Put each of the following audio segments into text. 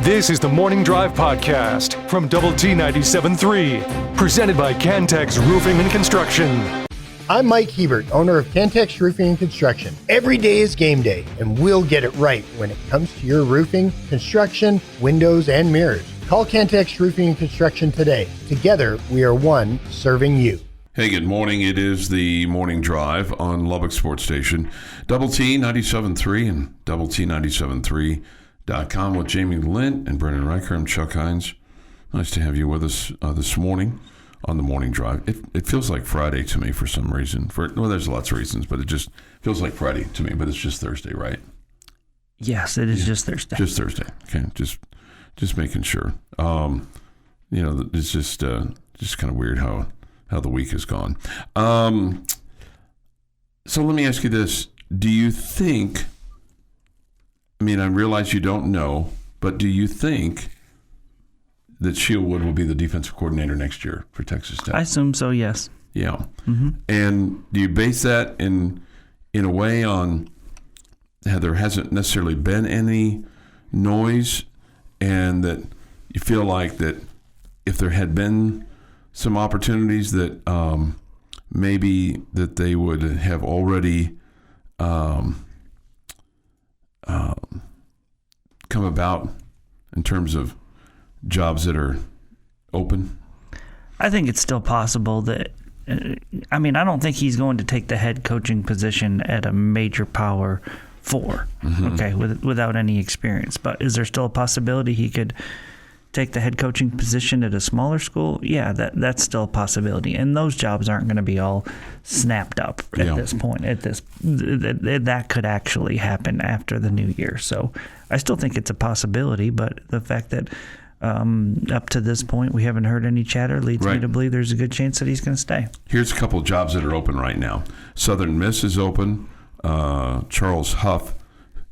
This is the Morning Drive Podcast from Double T 97.3, presented by Cantex Roofing and Construction. I'm Mike Hebert, owner of Cantex Roofing and Construction. Every day is game day, and we'll get it right when it comes to your roofing, construction, windows, and mirrors. Call Cantex Roofing and Construction today. Together, we are one serving you. Hey, good morning. It is the Morning Drive on Lubbock Sports Station, Double T 97.3 and Double T 97.3.com with Jamie Lent and Brendan Riker. I'm Chuck Heinz. Nice to have you with us this morning on the Morning Drive. It feels like Friday to me for some reason. Well, there's lots of reasons, but it just feels like Friday to me. But it's just Thursday, right? Yes, it is just Thursday. Just Thursday. Okay, just making sure. It's just kind of weird how the week has gone. So let me ask you this. Do you think, I realize you don't know, but do you think that Shiel Wood will be the defensive coordinator next year for Texas Tech? I assume so, yes. Yeah. Mm-hmm. And do you base that in a way on how there hasn't necessarily been any noise, and that you feel like that if there had been some opportunities that maybe that they would have already come about in terms of jobs that are open? I think it's still possible that, I don't think he's going to take the head coaching position at a major Power 4, okay, without any experience. But is there still a possibility he could take the head coaching position at a smaller school? Yeah, that's still a possibility. And those jobs aren't going to be all snapped up at this point. That could actually happen after the new year. So I still think it's a possibility, but the fact that up to this point we haven't heard any chatter leads me to believe there's a good chance that he's going to stay. Here's a couple of jobs that are open right now. Southern Miss is open. Charles Huff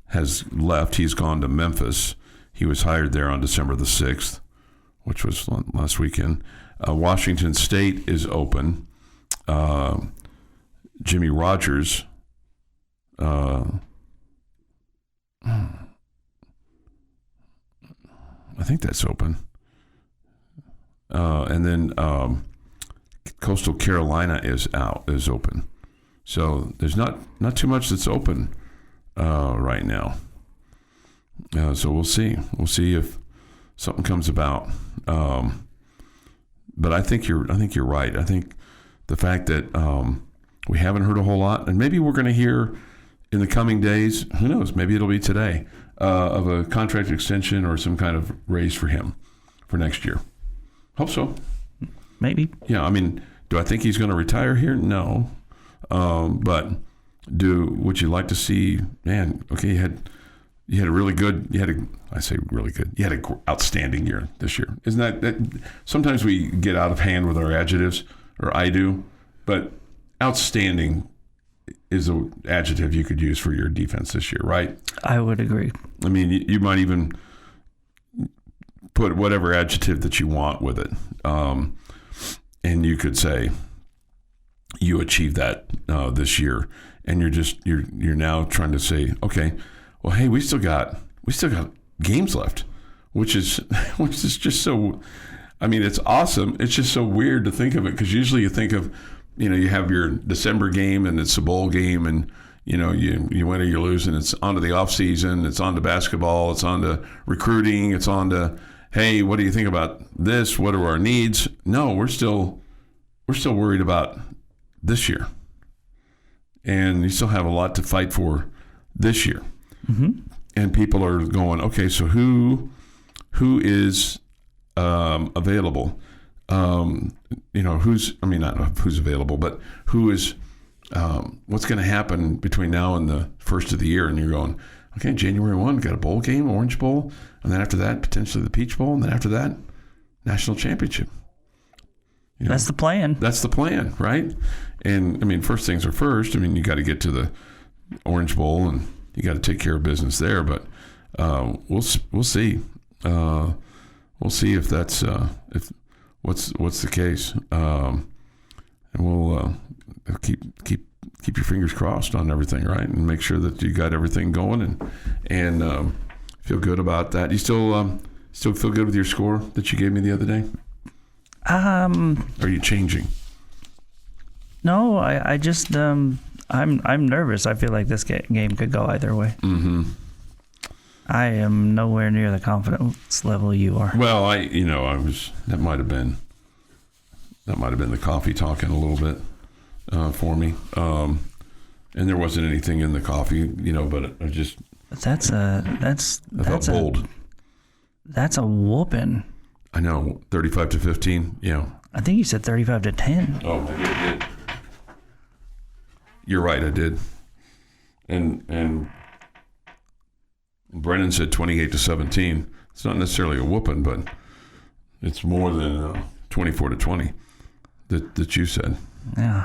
has left. He's gone to Memphis. He was hired there on December the 6th, which was last weekend. Washington State is open. Jimmy Rogers, I think that's open. And then Coastal Carolina is open. So there's not too much that's open right now. So we'll see. We'll see if something comes about. But I think you're right. I think the fact that we haven't heard a whole lot, and maybe we're going to hear in the coming days, who knows, maybe it'll be today, of a contract extension or some kind of raise for him for next year. Hope so. Maybe. Yeah, do I think he's going to retire here? No. But would you like to see, you had a really good, you had an outstanding year this year. Isn't that sometimes we get out of hand with our adjectives, or I do, but outstanding is an adjective you could use for your defense this year, right? I would agree. You might even put whatever adjective that you want with it. And you could say you achieved that this year, and you're now trying to say, okay, well, hey, we still got games left, which is just so. It's awesome. It's just so weird to think of it, because usually you think of, you have your December game and it's a bowl game, and you win or you lose, and it's on to the off season, it's on to basketball, it's on to recruiting, it's on to, hey, what do you think about this? What are our needs? No, we're still worried about this year, and you still have a lot to fight for this year. Mm-hmm. And people are going, okay, so who is available? Not who's available, but who is, what's going to happen between now and the first of the year? And you're going, okay, January 1, got a bowl game, Orange Bowl, and then after that, potentially the Peach Bowl, and then after that, National Championship. That's the plan. That's the plan, right? And, first things are first. You got to get to the Orange Bowl, and you got to take care of business there. But we'll see. We'll see if that's what's the case, and we'll keep your fingers crossed on everything, right? And make sure that you got everything going and feel good about that. You still Still feel good with your score that you gave me the other day? Are you changing? No, I just I'm nervous. I feel like this game could go either way. Mm-hmm. I am nowhere near the confidence level you are. Well, that might have been the coffee talking a little bit for me. And there wasn't anything in the coffee, but I just. That's bold. That's a whooping. I know, 35-15. Yeah. I think you said 35-10. Oh, maybe I did. You're right, I did. And Brennan said 28-17. It's not necessarily a whooping, but it's more than 24-20 that you said. Yeah.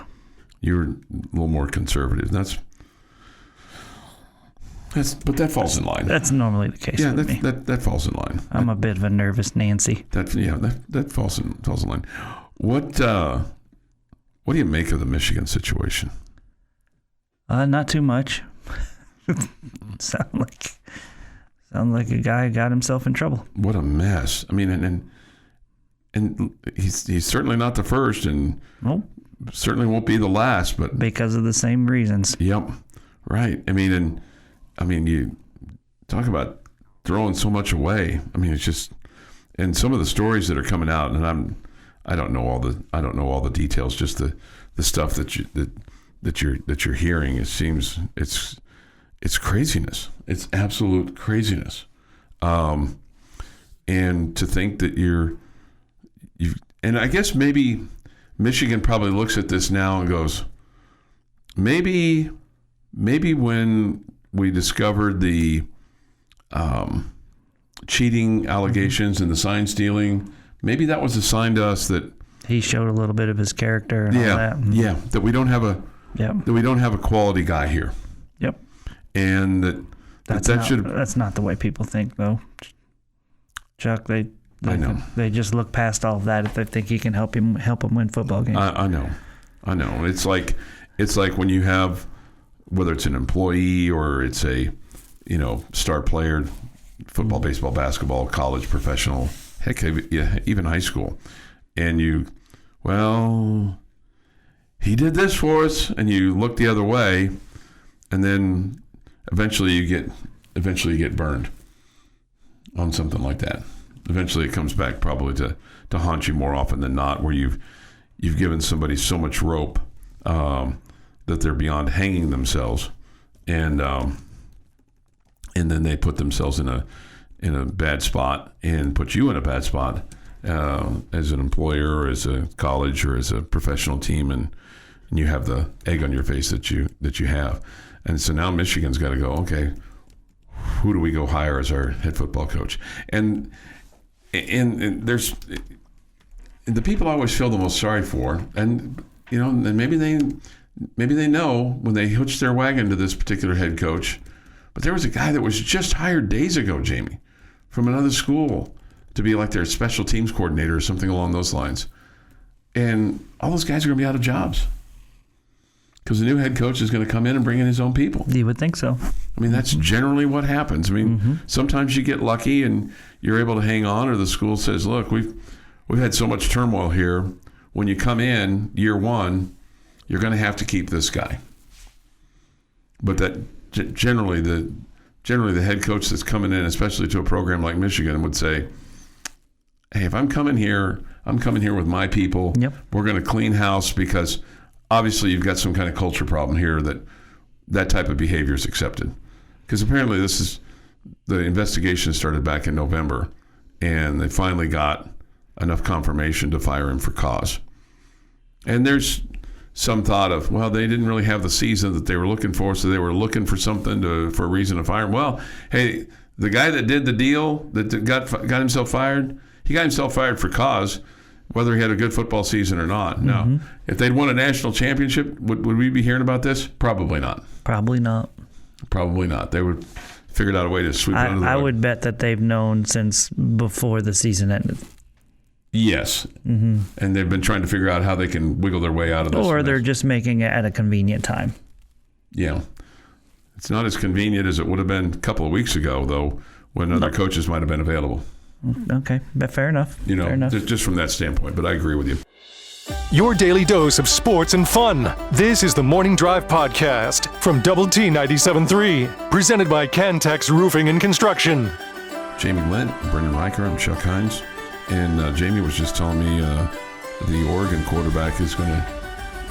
You're a little more conservative. But that falls in line. That's normally the case. Yeah, with me. that falls in line. I'm a bit of a nervous Nancy. That falls in line. What do you make of the Michigan situation? Not too much. Sound like a guy got himself in trouble. What a mess. I mean, and he's certainly not the first, and nope. Certainly won't be the last. But because of the same reasons. Yep. Right. I mean, you talk about throwing so much away. I mean, it's just, and some of the stories that are coming out, and I don't know all the details. Just the stuff that you're hearing. It seems it's craziness. It's absolute craziness. And to think that and I guess maybe Michigan probably looks at this now and goes, maybe when we discovered the cheating allegations and the sign stealing, maybe that was a sign to us that he showed a little bit of his character and all that. Yeah, that we don't have a quality guy here. Yep. And that's not the way people think, though. Chuck, I know. They just look past all of that if they think he can help him win football games. I know. It's like when you have, whether it's an employee or it's a star player, football, baseball, basketball, college, professional, heck, even high school, and he did this for us, and you look the other way, and then eventually you get burned on something like that. Eventually it comes back probably to haunt you more often than not, where you've given somebody so much rope that they're beyond hanging themselves, and then they put themselves in a bad spot and put you in a bad spot as an employer or as a college or as a professional team, and you have the egg on your face that you have. And so now Michigan's got to go, okay, who do we go hire as our head football coach? And there's the people I always feel the most sorry for, and maybe they know when they hitched their wagon to this particular head coach, but there was a guy that was just hired days ago, Jamie, from another school to be like their special teams coordinator or something along those lines, and all those guys are going to be out of jobs because the new head coach is going to come in and bring in his own people. You would think so. I mean, that's generally what happens. I mean, sometimes you get lucky and you're able to hang on, or the school says, look, we've had so much turmoil here. When you come in year one, you're going to have to keep this guy. But that generally the head coach that's coming in, especially to a program like Michigan, would say, hey, if I'm coming here with my people. Yep. We're going to clean house, because obviously you've got some kind of culture problem here that type of behavior is accepted. Because apparently the investigation started back in November, and they finally got enough confirmation to fire him for cause. And there's some thought of, well, they didn't really have the season that they were looking for, so they were looking for something for a reason to fire him. Well, hey, the guy that did the deal that got himself fired, he got himself fired for cause, whether he had a good football season or not. No. If they'd won a national championship, would we be hearing about this? Probably not. Probably not. Probably not. They would figured out a way to sweep it under the rug. I would bet that they've known since before the season ended. Yes. And they've been trying to figure out how they can wiggle their way out of this. Or they're just making it at a convenient time. Yeah. It's not as convenient as it would have been a couple of weeks ago, though, when other coaches might have been available. Okay, but fair enough. You know, fair enough. just from that standpoint. But I agree with you. Your daily dose of sports and fun. This is the Morning Drive Podcast from Double T 97.3, presented by Cantex Roofing and Construction. Jamie Lent, Brendan Riker, I'm Chuck Heinz. And Jamie was just telling me the Oregon quarterback is going to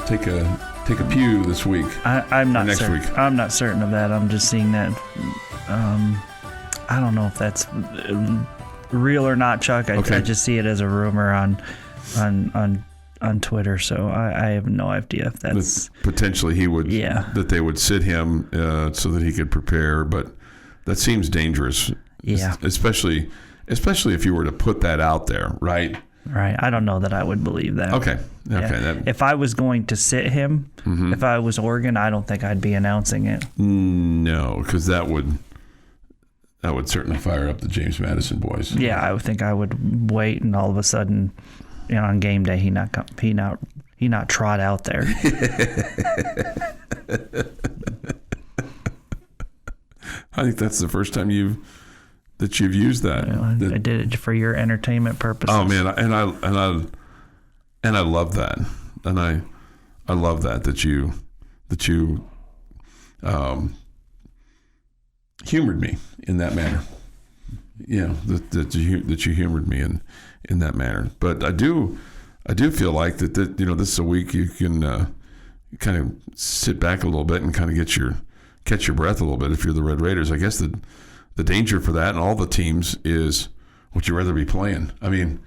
take a pew this week. I'm not next certain. week. I'm not certain of that. I'm just seeing that. I don't know if that's real or not, Chuck. I just see it as a rumor on Twitter, so I have no idea if that's potentially he would. Yeah. That they would sit him so that he could prepare, but that seems dangerous. Yeah. Especially if you were to put that out there, right? Right. I don't know that I would believe that. Okay. Yeah. If I was going to sit him, if I was Oregon, I don't think I'd be announcing it. No, because that would certainly fire up the James Madison boys. Yeah, I would think I would wait, and all of a sudden, on game day, he not trot out there. I think that's the first time you've used that. I did it for your entertainment purposes. Oh man, and I love that, and I love that you humored me in that manner. Yeah, that you humored me in that manner. But I do feel like that this is a week you can kind of sit back a little bit and kind of catch your breath a little bit if you're the Red Raiders. I guess the danger for that and all the teams is, would you rather be playing? I mean,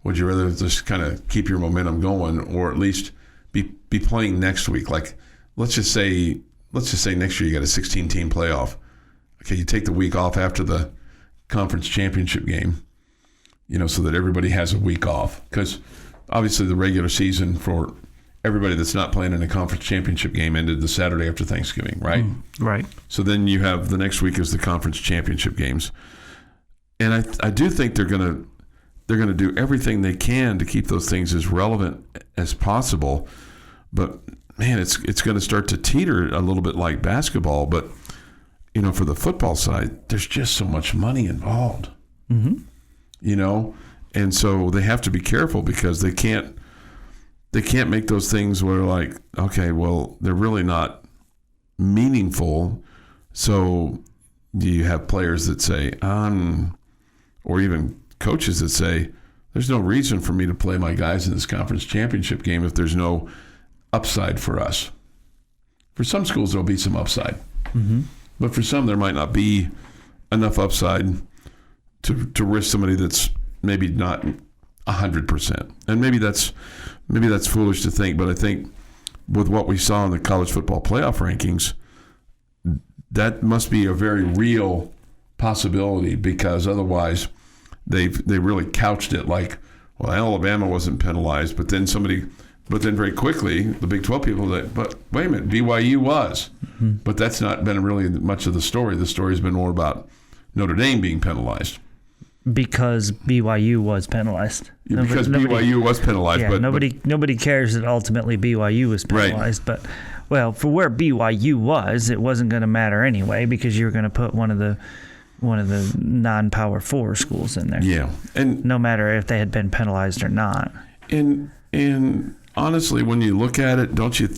would you rather just kind of keep your momentum going, or at least be playing next week? Like, let's just say next year you got a 16-team playoff. Okay, you take the week off after the conference championship game, so that everybody has a week off. Because obviously the regular season for everybody that's not playing in a conference championship game ended the Saturday after Thanksgiving, right? Right. So then you have the next week is the conference championship games. And I do think they're gonna do everything they can to keep those things as relevant as possible. But man, it's gonna start to teeter a little bit like basketball. But for the football side, there's just so much money involved. Mm-hmm. And so they have to be careful because they can't make those things where like, okay, well, they're really not meaningful. So you have players that say, or even coaches that say, there's no reason for me to play my guys in this conference championship game if there's no upside for us. For some schools, there'll be some upside. Mm-hmm. But for some, there might not be enough upside to risk somebody that's maybe not 100%. And maybe that's foolish to think, but I think with what we saw in the college football playoff rankings, that must be a very real possibility, because otherwise they really couched it like, well, Alabama wasn't penalized, but then very quickly the Big 12 people but wait a minute, BYU was. Mm-hmm. But that's not been really much of the story. The story's been more about Notre Dame being penalized. Because BYU was penalized. BYU was penalized. Yeah, but nobody cares that ultimately BYU was penalized. Right. But, well, for where BYU was, it wasn't going to matter anyway, because you were going to put one of the non-Power 4 schools in there. Yeah, and no matter if they had been penalized or not. And honestly, when you look at it, don't you?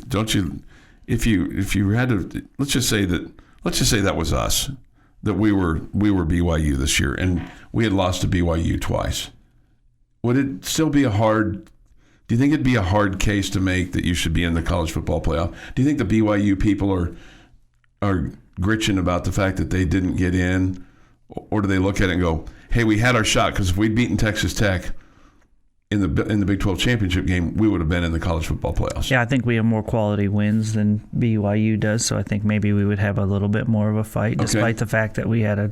If you had to, let's just say that was us. That we were BYU this year, and we had lost to BYU twice. Would it still be do you think it'd be a hard case to make that you should be in the college football playoff? Do you think the BYU people are gritching about the fact that they didn't get in, or do they look at it and go, hey, we had our shot, because if we'd beaten Texas Tech in the Big 12 championship game, we would have been in the college football playoffs? Yeah, I think we have more quality wins than BYU does, so I think maybe we would have a little bit more of a fight, despite the fact that we had a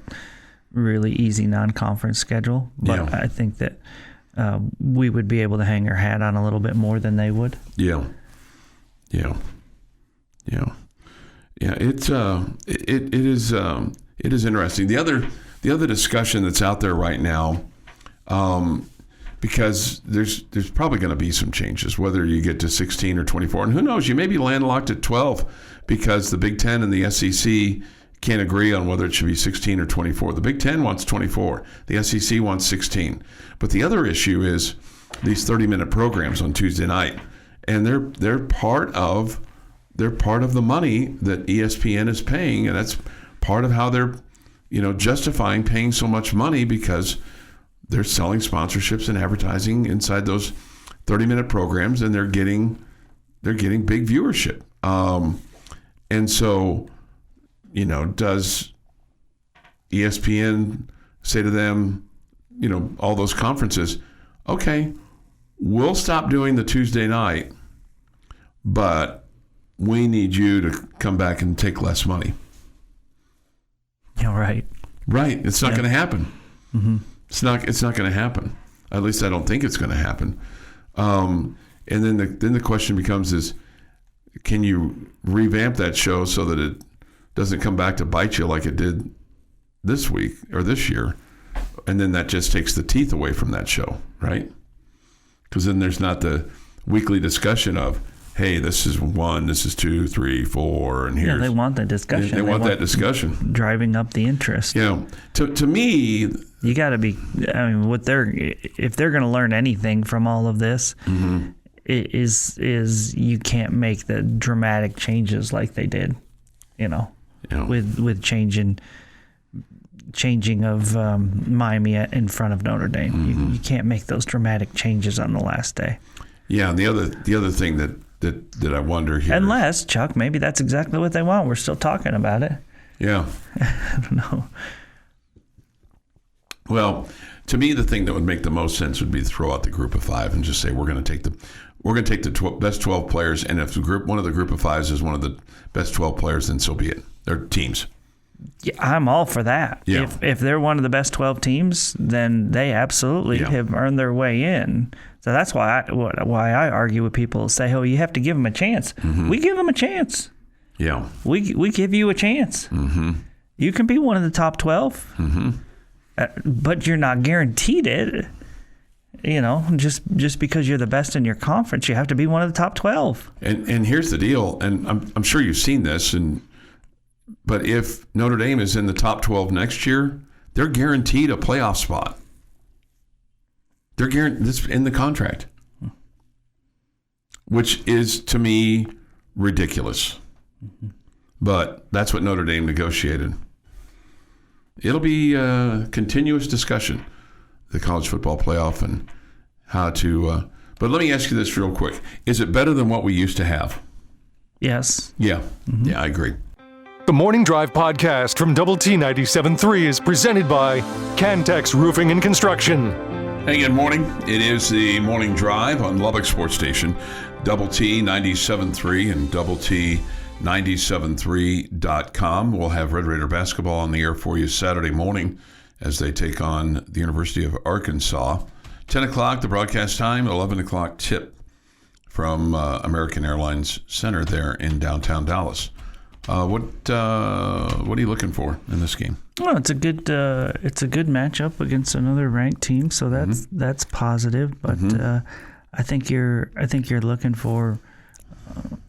really easy non-conference schedule. But I think that we would be able to hang our hat on a little bit more than they would. Yeah. It is interesting. The other discussion that's out there right now. Because there's probably going to be some changes, whether you get to 16 or 24. And who knows, you may be landlocked at 12 because the Big Ten and the SEC can't agree on whether it should be 16 or 24. The Big Ten wants 24. The SEC wants 16. But the other issue is these 30-minute programs on Tuesday night, and they're part of the money that ESPN is paying, and that's part of how they're justifying paying so much money, because they're selling sponsorships and advertising inside those 30-minute programs, and they're getting big viewership. And so, does ESPN say to them, all those conferences, okay, we'll stop doing the Tuesday night, but we need you to come back and take less money. Yeah, right. Right. It's not going to happen. Mm-hmm. It's not going to happen. At least I don't think it's going to happen. And then the question becomes is, can you revamp that show so that it doesn't come back to bite you like it did this week or this year? And then that just takes the teeth away from that show, right? Because then there's not the weekly discussion of, hey, this is 1, this is 2, 3, 4, and here's... Yeah, they want that discussion. They want that discussion. Driving up the interest. To me... You got to be... if they're going to learn anything from all of this, mm-hmm. is you can't make the dramatic changes like they did, with changing of Miami in front of Notre Dame. Mm-hmm. You can't make those dramatic changes on the last day. Yeah, and the other thing that I wonder here... Unless, Chuck, maybe that's exactly what they want. We're still talking about it. Yeah. I don't know. Well, to me, the thing that would make the most sense would be to throw out the group of 5 and just say we're going to take the best 12 players, and if one of the group of 5s is one of the best 12 players, then so be it. They're teams. Yeah, I'm all for that. Yeah. If they're one of the best 12 teams, then they absolutely have earned their way in. So that's why I argue with people who say, "Oh, you have to give them a chance." Mm-hmm. We give them a chance. Yeah. We give you a chance. Mm-hmm. You can be one of the top 12, mm-hmm. But you're not guaranteed it. Just because you're the best in your conference, you have to be one of the top 12. And here's the deal, and I'm sure you've seen this, but if Notre Dame is in the top 12 next year, they're guaranteed a playoff spot. They're guaranteed this in the contract, which is to me ridiculous. Mm-hmm. But that's what Notre Dame negotiated. It'll be a continuous discussion, the college football playoff, and how to. But let me ask you this real quick: is it better than what we used to have? Yes. Yeah. Mm-hmm. Yeah, I agree. The Morning Drive podcast from Double T 97.3 is presented by Cantex Roofing and Construction. Hey, good morning. It is the Morning Drive on Lubbock Sports Station, Double T 97.3 and Double T 97.3.com. We'll have Red Raider basketball on the air for you Saturday morning as they take on the University of Arkansas. 10 o'clock, the broadcast time, 11 o'clock tip from American Airlines Center there in downtown Dallas. What are you looking for in this game? Well, it's a good matchup against another ranked team, so that's positive. But I think you're looking for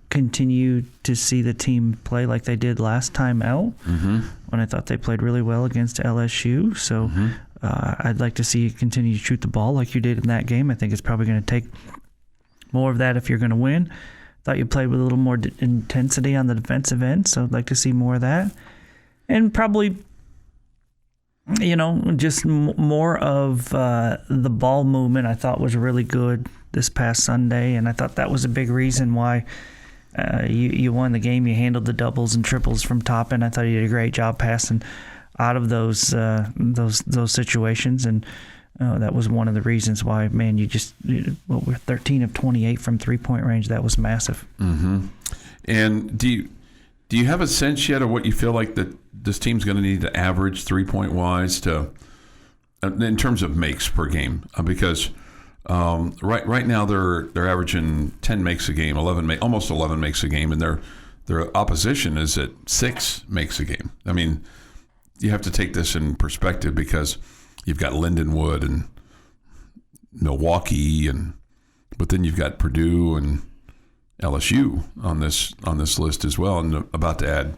continue to see the team play like they did last time out, when I thought they played really well against LSU. So I'd like to see you continue to shoot the ball like you did in that game. I think it's probably going to take more of that if you're going to win. Thought you played with a little more intensity on the defensive end, so I'd like to see more of that. And probably, just more of the ball movement I thought was really good this past Sunday, and I thought that was a big reason why you won the game. You handled the doubles and triples from top, and I thought you did a great job passing out of those situations, and that was one of the reasons why, man, we're 13 of 28 from 3-point range. That was massive. Mm-hmm. And do you have a sense yet of what you feel like that this team's going to need to average 3-point wise in terms of makes per game? Because right now they're averaging 10 makes a game, almost 11 makes a game, and their opposition is at 6 makes a game. I mean, you have to take this in perspective because you've got Lindenwood and Milwaukee, but then you've got Purdue and LSU on this list as well, and about to add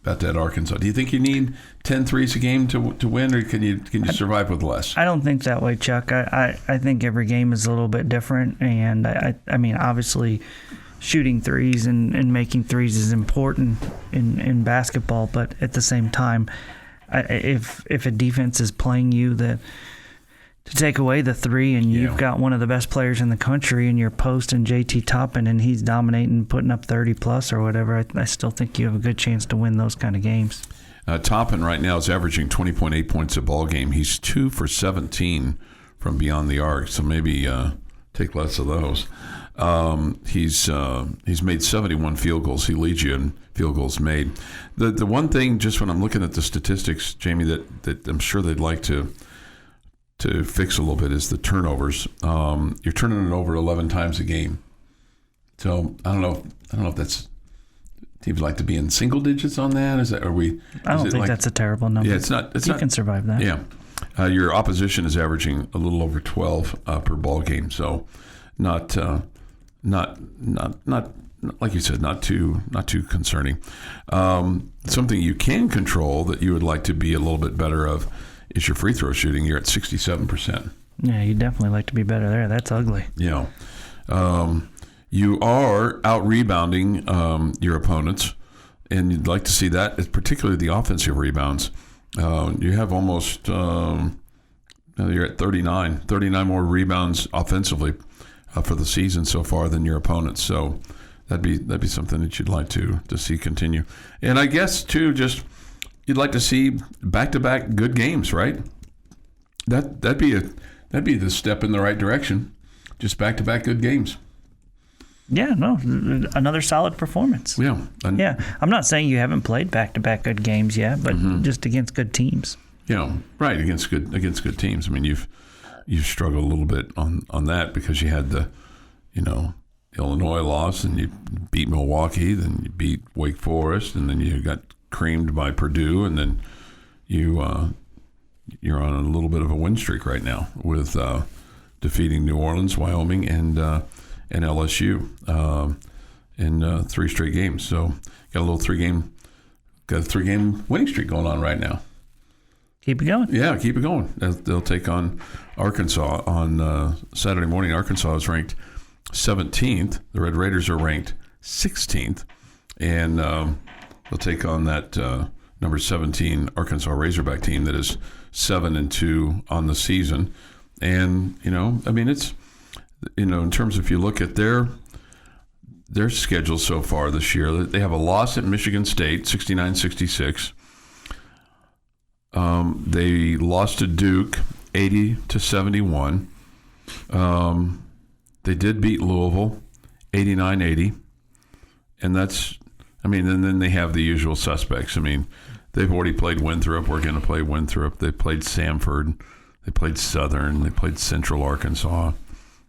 about that Arkansas. Do you think you need 10 threes a game to win, or can you survive with less? I don't think that way, Chuck. I think every game is a little bit different, and I mean, obviously, shooting threes and making threes is important in basketball, but at the same time, if a defense is playing you to take away the three, and you've got one of the best players in the country in your post and JT Toppin, and he's dominating, putting up 30 plus or whatever, I still think you have a good chance to win those kind of games. Toppin right now is averaging 20.8 points a ball game. He's 2 for 17 from beyond the arc, so maybe take less of those. He's made 71 field goals. He leads you in field goals made. The one thing, just when I'm looking at the statistics, Jamie, that I'm sure they'd like to fix a little bit is the turnovers. You're turning it over 11 times a game. So I don't know if that's. Do you like to be in single digits on that? I don't think that's a terrible number. Yeah, it's not. You can survive that. Yeah, your opposition is averaging a little over 12 per ball game. So not like you said, not too concerning. Something you can control that you would like to be a little bit better of is your free throw shooting. You're at 67%. Yeah, you definitely like to be better there. That's ugly. Yeah. You are out rebounding your opponents, and you'd like to see that, particularly the offensive rebounds. You have almost you're at 39 more rebounds offensively for the season so far than your opponents. So that'd be something that you'd like to see continue. And I guess too, just you'd like to see back-to-back good games, right? That'd be the step in the right direction. Just back-to-back good games. Yeah, no, another solid performance. Yeah. Yeah, I'm not saying you haven't played back-to-back good games yet, but just against good teams. Yeah, right, against good teams. I mean, you've struggled a little bit on that because you had the, Illinois loss, and you beat Milwaukee, then you beat Wake Forest, and then you got creamed by Purdue, and then you're on a little bit of a win streak right now with defeating New Orleans, Wyoming, and LSU in 3 straight games. So got a 3-game winning streak going on right now. Keep it going. Yeah, keep it going. They'll take on Arkansas on Saturday morning. Arkansas is ranked 17th. The Red Raiders are ranked 16th, and they'll take on that number 17 Arkansas Razorback team that is 7-2 on the season. And it's in terms of, if you look at their schedule so far this year, they have a loss at Michigan State, 69-66. They lost to Duke, 80-71. They did beat Louisville, 89-80. And and then they have the usual suspects. I mean, they've already played Winthrop. We're going to play Winthrop. They played Samford. They played Southern. They played Central Arkansas.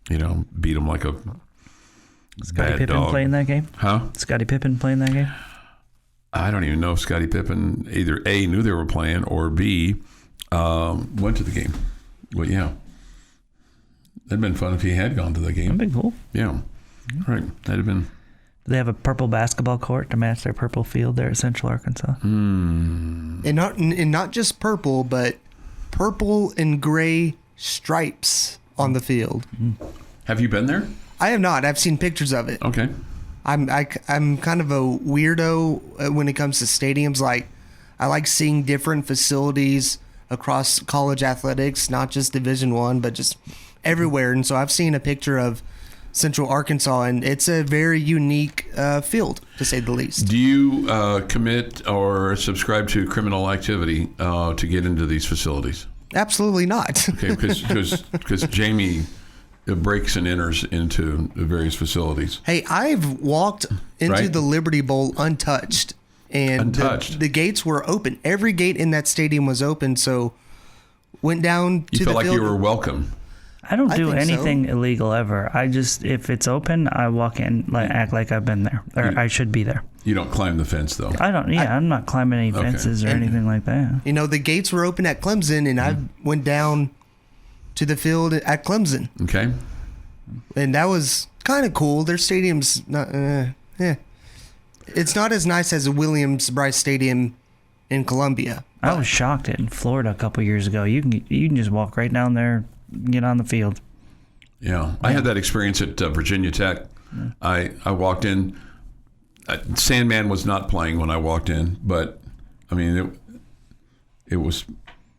Beat them like a Scottie bad Pippen dog. playing that game? Huh? Scottie Pippen playing that game? I don't even know if Scottie Pippen either A, knew they were playing, or B, went to the game. Well, yeah. That'd been fun if he had gone to the game. That'd been cool. Yeah. Right. That'd have been. Do they have a purple basketball court to match their purple field there at Central Arkansas? And not just purple, but purple and gray stripes on the field. Have you been there? I have not. I've seen pictures of it. Okay. I'm kind of a weirdo when it comes to stadiums. Like, I like seeing different facilities across college athletics, not just Division I, but just everywhere. And so I've seen a picture of Central Arkansas, and it's a very unique field, to say the least. Do you commit or subscribe to criminal activity to get into these facilities? Absolutely not. Okay, because Jamie breaks and enters into the various facilities. Hey, I've walked into the Liberty Bowl untouched, and the gates were open. Every gate in that stadium was open, so went down to the field. You felt like you were welcome. I don't do anything illegal ever. I just, if it's open, I walk in, act like I've been there, or I should be there. You don't climb the fence, though. I don't. Yeah, I'm not climbing any fences or anything like that. The gates were open at Clemson, and I went down to the field at Clemson. Okay. And that was kind of cool. Their stadium's not. It's not as nice as a Williams-Brice Stadium in Columbia. I was shocked in Florida a couple years ago. You can just walk right down there, get on the field. Yeah, I had that experience at Virginia Tech. I walked in. Sandman was not playing when I walked in, but I mean it was,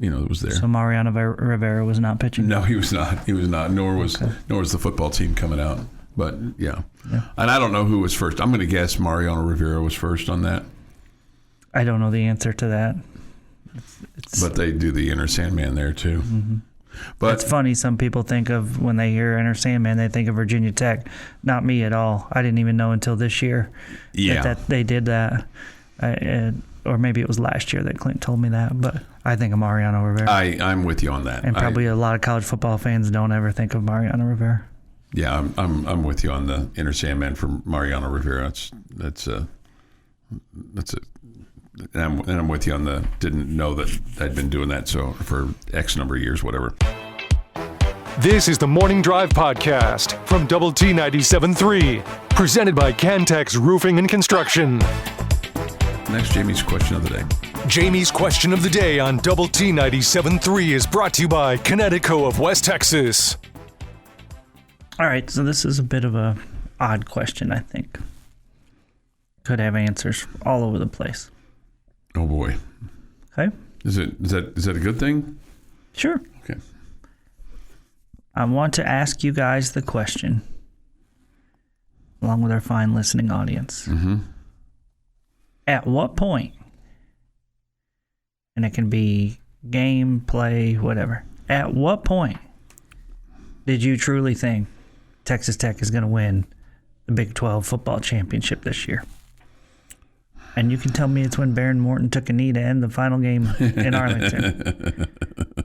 it was there. So Mariano Rivera was not pitching? No, he was not. He was not. Nor was the football team coming out. But yeah. And I don't know who was first. I'm going to guess Mariano Rivera was first on that. I don't know the answer to that. But they do the Enter Sandman there too. Mm-hmm. But it's funny. Some people think of, when they hear Enter Sandman, they think of Virginia Tech. Not me at all. I didn't even know until this year that they did that. Or maybe it was last year that Clint told me that. But I think of Mariano Rivera. I'm with you on that. And probably a lot of college football fans don't ever think of Mariano Rivera. Yeah, I'm with you on the Enter Sandman for Mariano Rivera. And I'm with you on the didn't know that I'd been doing that for X number of years, whatever. This is the Morning Drive Podcast from Double T 97.3, presented by Cantex Roofing and Construction. Next, Jamie's question of the day. Jamie's question of the day on Double T 97.3 is brought to you by Connecticut of West Texas. All right, so this is a bit of a odd question, I think. Could have answers all over the place. Oh boy. Okay. Is that a good thing? Sure. Okay. I want to ask you guys the question, along with our fine listening audience. Mm-hmm. At what point, and it can be game, play, whatever, at what point did you truly think Texas Tech is going to win the Big 12 football championship this year? And you can tell me it's when Baron Morton took a knee to end the final game in Arlington.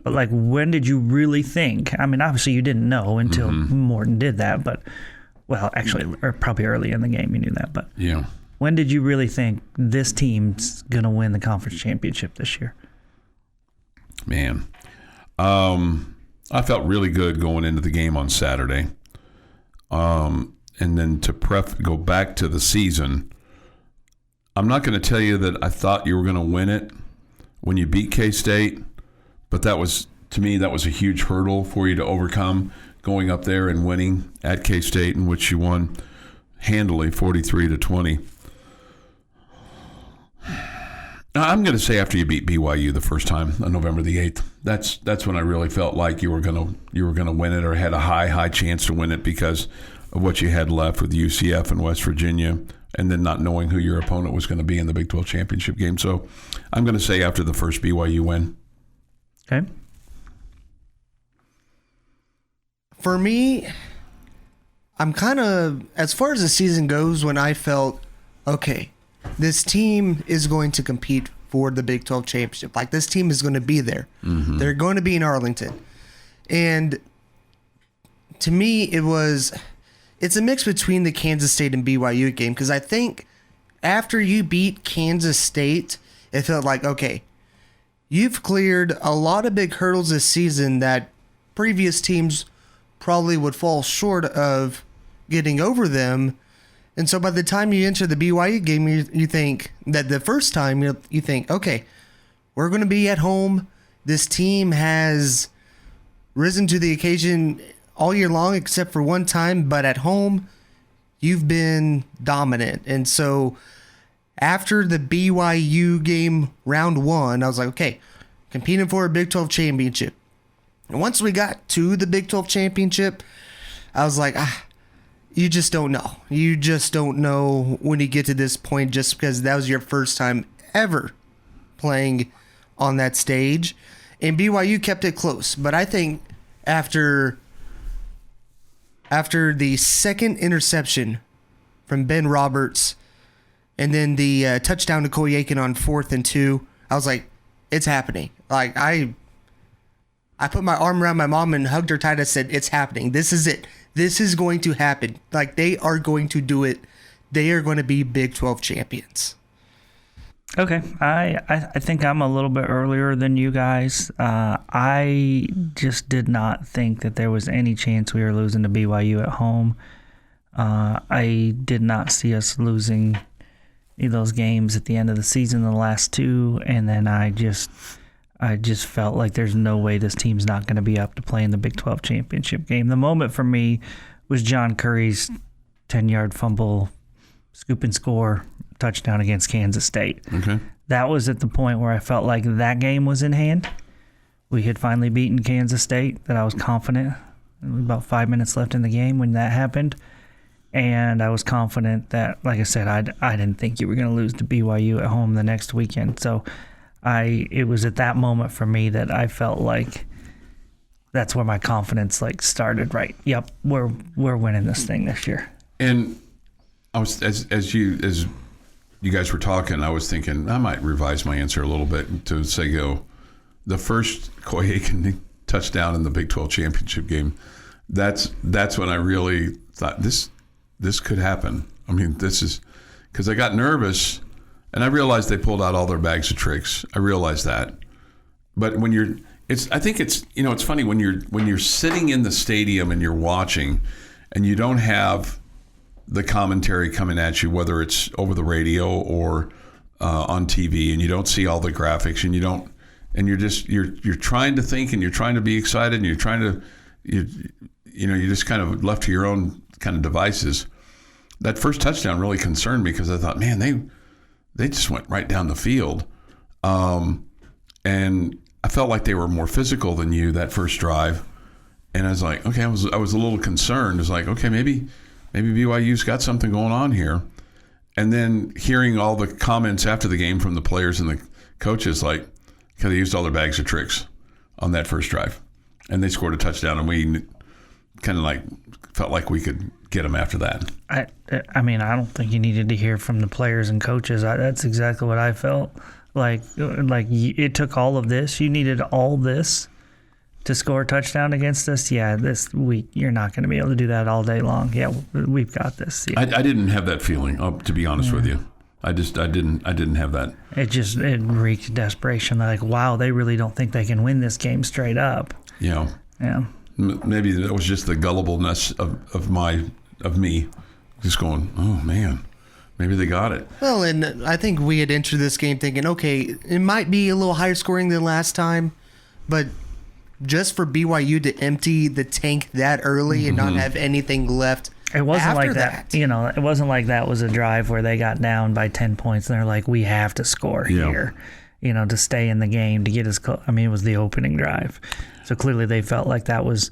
But, when did you really think? I mean, obviously you didn't know until Morton did that. But, well, actually, or probably early in the game you knew that. But yeah, when did you really think this team's going to win the conference championship this year? Man, I felt really good going into the game on Saturday. And then to go back to the season, I'm not going to tell you that I thought you were going to win it when you beat K-State, but to me, that was a huge hurdle for you to overcome, going up there and winning at K-State, in which you won handily 43-20. I'm going to say after you beat BYU the first time on November the 8th, that's when I really felt like you were going to win it, or had a high chance to win it, because of what you had left with UCF and West Virginia, and then not knowing who your opponent was going to be in the Big 12 championship game. So I'm going to say after the first BYU win. Okay. For me, I'm kind of, as far as the season goes, when I felt, okay, this team is going to compete for the Big 12 championship. This team is going to be there. Mm-hmm. They're going to be in Arlington. And to me, it's a mix between the Kansas State and BYU game, because I think after you beat Kansas State, it felt like, okay, you've cleared a lot of big hurdles this season that previous teams probably would fall short of getting over them. And so by the time you enter the BYU game, you think that the first time you think, okay, we're going to be at home. This team has risen to the occasion all year long, except for one time, but at home, you've been dominant. And so after the BYU game round one, I was like, okay, competing for a Big 12 championship. And once we got to the Big 12 championship, I was like, you just don't know. You just don't know when you get to this point, just because that was your first time ever playing on that stage. And BYU kept it close. But I think after the second interception from Ben Roberts, and then the touchdown to Cole Aiken on 4th and 2, I was like, it's happening. I put my arm around my mom and hugged her tight. I said, it's happening. This is it. This is going to happen. They are going to do it. They are going to be Big 12 champions. Okay. I think I'm a little bit earlier than you guys. I just did not think that there was any chance we were losing to BYU at home. I did not see us losing those games at the end of the season, the last two, and then I just felt like there's no way this team's not going to be up to play in the Big 12 championship game. The moment for me was John Curry's 10-yard fumble, scoop and score touchdown against Kansas State. Okay. That was at the point where I felt like that game was in hand. We had finally beaten Kansas State, that I was confident. About 5 minutes left in the game when that happened. And I was confident that, like I said, I didn't think you were going to lose to BYU at home the next weekend. So it was at that moment for me that I felt like that's where my confidence started. Right? Yep, we're winning this thing this year. And I was as you guys were talking, I was thinking I might revise my answer a little bit to say the first Coy Aiken touchdown in the Big 12 championship game. That's when I really thought this could happen. I mean, this is because I got nervous and I realized they pulled out all their bags of tricks. I realized that. But I think it's funny when you're sitting in the stadium and you're watching and you don't have the commentary coming at you, whether it's over the radio or on TV, and you don't see all the graphics and you're trying to think and you're trying to be excited and you're just kind of left to your own kind of devices. That first touchdown really concerned me because I thought, man, they just went right down the field. And I felt like they were more physical than you that first drive. And I was like, okay, I was a little concerned. It's like, okay, maybe BYU's got something going on here. And then hearing all the comments after the game from the players and the coaches, like, they used all their bags of tricks on that first drive. And they scored a touchdown, and we kind of felt like we could get them after that. I mean, I don't think you needed to hear from the players and coaches. That's exactly what I felt. Like it took all of this. You needed all this to score a touchdown against us. Yeah, this week you're not going to be able to do that all day long. Yeah, we've got this. Yeah. I didn't have that feeling, to be honest with you. I didn't have that. It reeked desperation. Like, wow, they really don't think they can win this game straight up. Yeah. Yeah. Maybe that was just the gullibleness of me, just going, oh man, maybe they got it. Well, and I think we had entered this game thinking, okay, it might be a little higher scoring than last time, but just for BYU to empty the tank that early and not have anything left. It wasn't after like that. It wasn't like that was a drive where they got down by 10 points and they're like, we have to score here, to stay in the game, to get us close. I mean, it was the opening drive. So clearly they felt like that was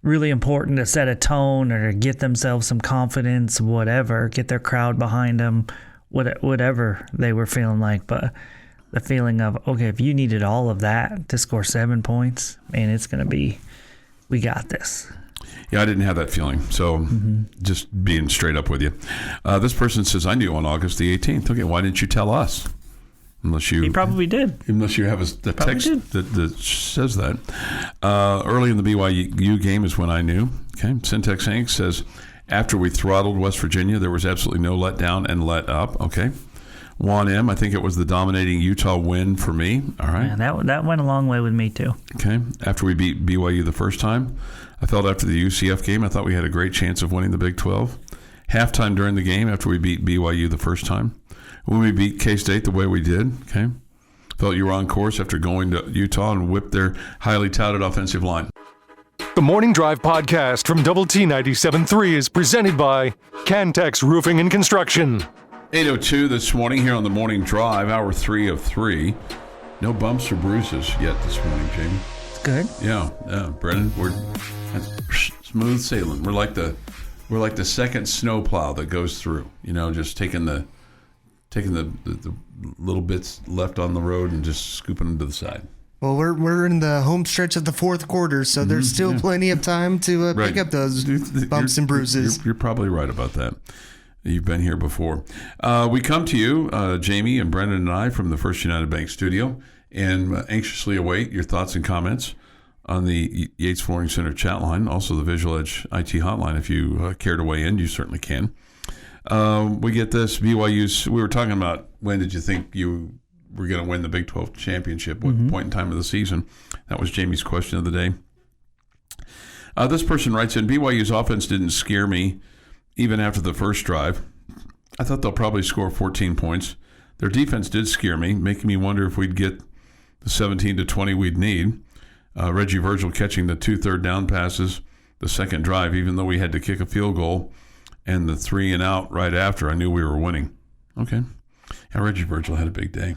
really important to set a tone or to get themselves some confidence, whatever, get their crowd behind them, whatever they were feeling like. But the feeling of, okay, if you needed all of that to score 7 points, man, it's going to be, we got this. Yeah, I didn't have that feeling. So just being straight up with you. This person says, I knew on August the 18th. Okay, why didn't you tell us? He probably did. Unless you have a text that says that. Early in the BYU game is when I knew. Okay, Syntax Hank says, after we throttled West Virginia, there was absolutely no let down and let up. Okay. Juan M., I think it was the dominating Utah win for me. All right. Yeah, that went a long way with me, too. Okay. After we beat BYU the first time, I felt after the UCF game, I thought we had a great chance of winning the Big 12. Halftime during the game, after we beat BYU the first time. When we beat K-State the way we did, okay. Felt you were on course after going to Utah and whipped their highly touted offensive line. The Morning Drive podcast from Double T 97.3 is presented by Cantex Roofing and Construction. 8:02 this morning here on the Morning Drive, hour 3 of 3. No bumps or bruises yet this morning, Jamie. It's good. Yeah, Brennan, we're smooth sailing. We're like the second snowplow that goes through. Just taking the little bits left on the road and just scooping them to the side. Well, we're in the home stretch of the fourth quarter, so there's still plenty of time to pick up those bumps and bruises. You're probably right about that. You've been here before. We come to you, Jamie and Brendan and I, from the First United Bank studio, and anxiously await your thoughts and comments on the Yates Flooring Center chat line, also the Visual Edge IT hotline. If you care to weigh in, you certainly can. We get this, BYU's, we were talking about when did you think you were going to win the Big 12 championship, what point in time of the season. That was Jamie's question of the day. This person writes in, BYU's offense didn't scare me even after the first drive. I thought they'll probably score 14 points. Their defense did scare me, making me wonder if we'd get the 17 to 20 we'd need. Reggie Virgil catching the 2 third-down passes, the second drive, even though we had to kick a field goal, and the 3 and out right after, I knew we were winning. Okay. Yeah, Reggie Virgil had a big day.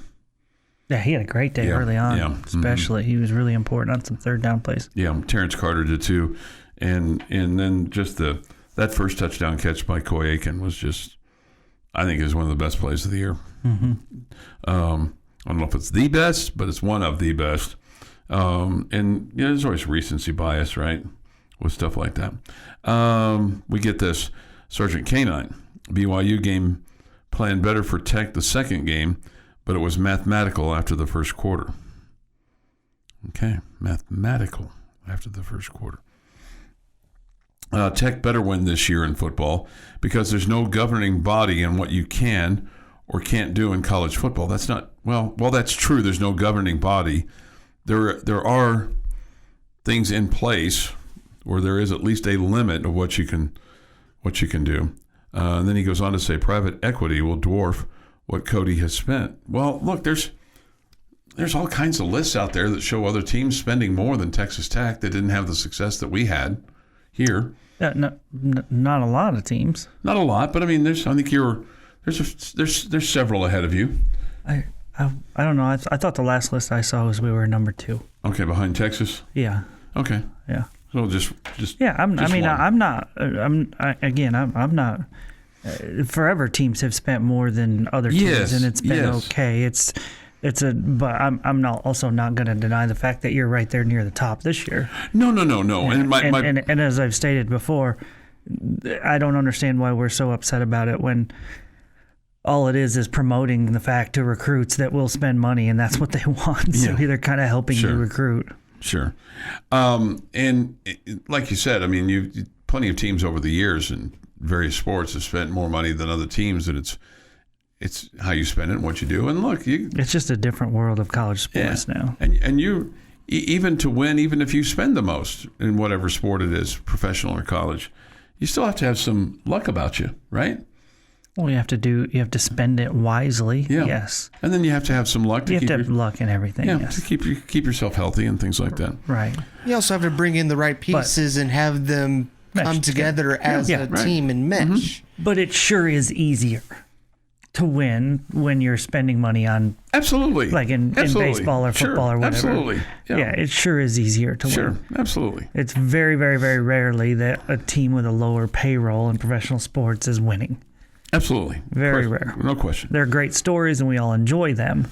Yeah, he had a great day early on, especially. He was really important on some third down plays. Yeah, Terrence Carter did too. And then just that first touchdown catch by Coy Aiken was just, I think, is one of the best plays of the year. Mm-hmm. I don't know if it's the best, but it's one of the best. And there's always recency bias, right, with stuff like that. We get this. Sergeant K-9, BYU game planned better for Tech the second game, but it was mathematical after the first quarter. Okay, mathematical after the first quarter. Tech better win this year in football because there's no governing body in what you can or can't do in college football. That's not, well, that's true. There's no governing body. There are things in place where there is at least a limit of what you can do. And then he goes on to say private equity will dwarf what Cody has spent. Well, look, there's all kinds of lists out there that show other teams spending more than Texas Tech that didn't have the success that we had here. Yeah, not a lot of teams. Not a lot, but I mean, there's several ahead of you. I don't know. I thought the last list I saw was we were number 2. Okay, behind Texas. Yeah. Okay. Yeah. So just yeah. I'm not. Forever teams have spent more than other teams, and it's been okay. But I'm also not going to deny the fact that you're right there near the top this year. No. And as I've stated before, I don't understand why we're so upset about it when all it is promoting the fact to recruits that we'll spend money, and that's what they want. So they're kind of helping you recruit. Sure. And like you said, I mean, plenty of teams over the years in various sports have spent more money than other teams, and it's how you spend it and what you do. And look, it's just a different world of college sports now. And you, even to win, even if you spend the most in whatever sport it is, professional or college, you still have to have some luck about you, right? Well, you have to spend it wisely. Yeah. Yes. And then you have to have some luck. You have to have luck and everything. Yeah, yes. to keep yourself healthy and things like that. Right. You also have to bring in the right pieces and have them come together as a team and mesh. Mm-hmm. But it sure is easier to win when you're spending money on absolutely, like in baseball or football or whatever. Absolutely. Yeah, it sure is easier to win. Sure, absolutely. It's very, very, very rarely that a team with a lower payroll in professional sports is winning. Absolutely. Very rare. No question. They're great stories and we all enjoy them,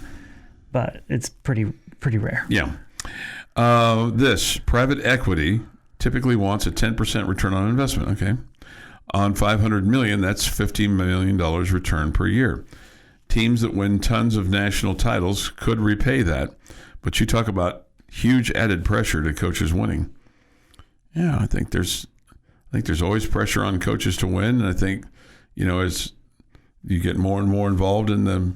but it's pretty rare. Yeah. This private equity typically wants a 10% return on investment, okay? On $500 million, that's $50 million return per year. Teams that win tons of national titles could repay that, but you talk about huge added pressure to coaches winning. Yeah, I think there's always pressure on coaches to win, and I think as you get more and more involved in the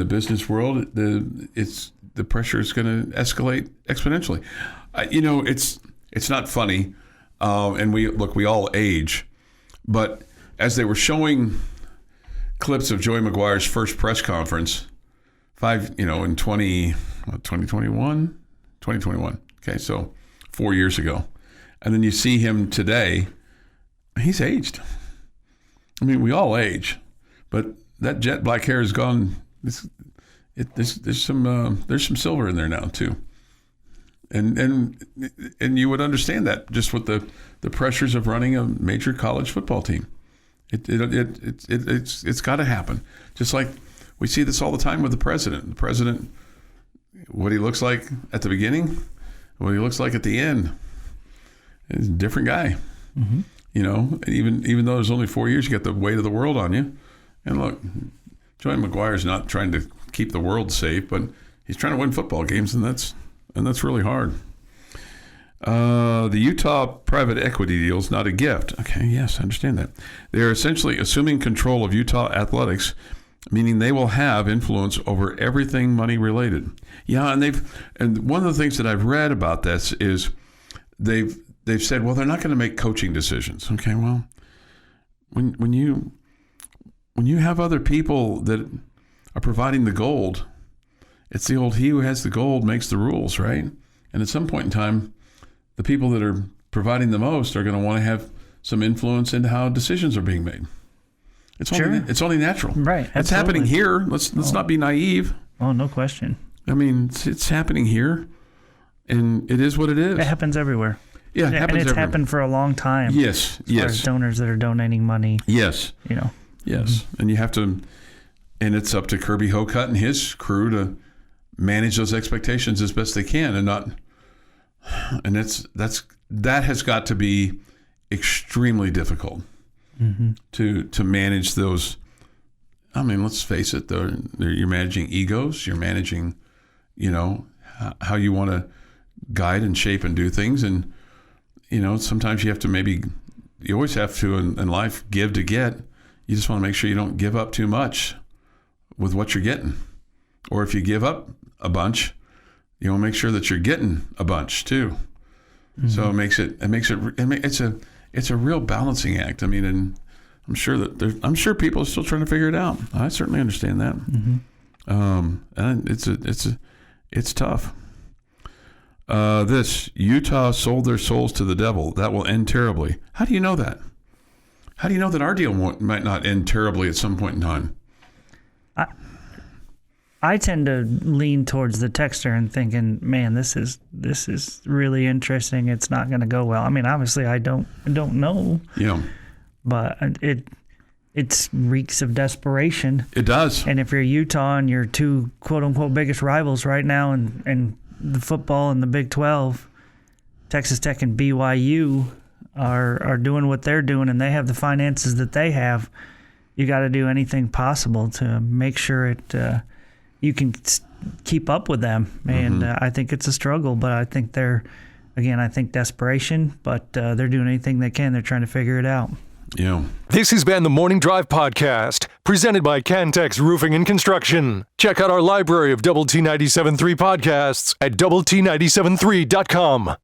business world, the pressure is going to escalate exponentially. It's not funny, and we all age, but as they were showing clips of Joey McGuire's first press conference, in 2021. Okay, so 4 years ago, and then you see him today, he's aged. I mean, we all age, but that jet black hair is gone. There's some silver in there now too, and you would understand that just with the pressures of running a major college football team. It's got to happen. Just like we see this all the time with the president. The president, what he looks like at the beginning, what he looks like at the end, is a different guy. Mm-hmm. Even though there's only 4 years, you got the weight of the world on you. And look, Joey McGuire's not trying to keep the world safe, but he's trying to win football games, and that's really hard. The Utah private equity deal is not a gift. Okay, yes, I understand that. They're essentially assuming control of Utah athletics, meaning they will have influence over everything money related. Yeah, and one of the things that I've read about this is they've said, well, they're not going to make coaching decisions. Okay, well, when when you have other people that are providing the gold, it's the old he who has the gold makes the rules, right? And at some point in time, the people that are providing the most are going to want to have some influence into how decisions are being made. It's only natural. Right. It's happening here. Let's not be naive. Oh, no question. I mean, it's happening here, and it is what it is. It happens everywhere. Yeah, it happens and it's everywhere. happened for a long time. Yes, as far as donors that are donating money. Yes. Yes. And you have to, and it's up to Kirby Hocutt and his crew to manage those expectations as best they can, and that has got to be extremely difficult to manage those. I mean, let's face it, you're managing egos, you're managing, how you want to guide and shape and do things. And, sometimes you have to you always have to in life give to get. You just want to make sure you don't give up too much with what you're getting. Or if you give up a bunch, you want to make sure that you're getting a bunch too. So it's a real balancing act. I mean, and I'm sure people are still trying to figure it out. I certainly understand that. And it's tough. Utah sold their souls to the devil. That will end terribly. How do you know that? How do you know that our deal might not end terribly at some point in time? I tend to lean towards the texter and thinking, man, this is really interesting. It's not going to go well. I mean, obviously, I don't know. Yeah. But it reeks of desperation. It does. And if you're Utah and your two quote unquote biggest rivals right now and the football and the Big 12, Texas Tech and BYU are doing what they're doing, and they have the finances that they have, you got to do anything possible to make sure you can keep up with them. And I think it's a struggle, but I think I think desperation, but they're doing anything they can. They're trying to figure it out. Yeah. This has been the Morning Drive Podcast, presented by Cantex Roofing and Construction. Check out our library of Double T 97.3 podcasts at doublet97.3.com.